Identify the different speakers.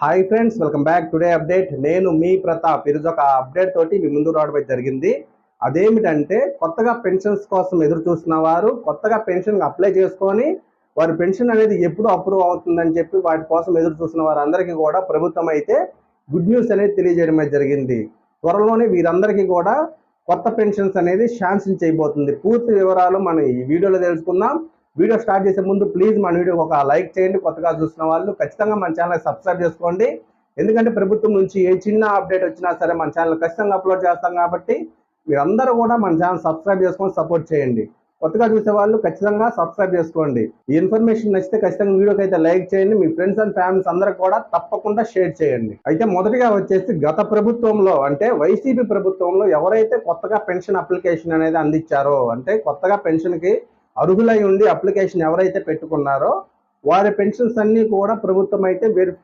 Speaker 1: Hi friends, welcome back. Today update. నేను మీ ప్రతాప్. ఈరోజు ఒక అప్డేట్ తోటి మీ ముందు రావడం జరిగింది. అదేమిటంటే, కొత్తగా పెన్షన్స్ కోసం ఎదురు చూస్తున్న వారు కొత్తగా పెన్షన్ అప్లై చేసుకొని వారి పెన్షన్ అనేది ఎప్పుడు అప్రూవ్ అవుతుందని చెప్పి వాటి కోసం ఎదురు చూస్తున్న వారందరికీ కూడా ప్రభుత్వం అయితే గుడ్ న్యూస్ అనేది తెలియజేయడం జరిగింది. త్వరలోనే వీరందరికీ కూడా కొత్త పెన్షన్స్ అనేది శాంక్షన్ చేయబోతుంది. పూర్తి వివరాలు మనం ఈ వీడియోలో తెలుసుకుందాం. వీడియో స్టార్ట్ చేసే ముందు ప్లీజ్ మన వీడియోకి ఒక లైక్ చేయండి. కొత్తగా చూసిన వాళ్ళు ఖచ్చితంగా మన ఛానల్ సబ్స్క్రైబ్ చేసుకోండి. ఎందుకంటే ప్రభుత్వం నుంచి ఏ చిన్న అప్డేట్ వచ్చినా సరే మన ఛానల్ ఖచ్చితంగా అప్లోడ్ చేస్తాం కాబట్టి మీరందరూ కూడా మన ఛానల్ సబ్స్క్రైబ్ చేసుకొని సపోర్ట్ చేయండి. కొత్తగా చూసే వాళ్ళు ఖచ్చితంగా సబ్స్క్రైబ్ చేసుకోండి. ఈ ఇన్ఫర్మేషన్ నచ్చితే ఖచ్చితంగా వీడియోకి అయితే లైక్ చేయండి. మీ ఫ్రెండ్స్ అండ్ ఫ్యామిలీస్ అందరూ కూడా తప్పకుండా షేర్ చేయండి. అయితే మొదటిగా వచ్చేసి గత ప్రభుత్వంలో అంటే వైసీపీ ప్రభుత్వంలో ఎవరైతే కొత్తగా పెన్షన్ అప్లికేషన్ అనేది అందించారో, అంటే కొత్తగా పెన్షన్కి అర్హులై ఉండి అప్లికేషన్ ఎవరైతే పెట్టుకున్నారో వారి పెన్షన్స్ అన్ని కూడా ప్రభుత్వం అయితే వెరిఫికేషన్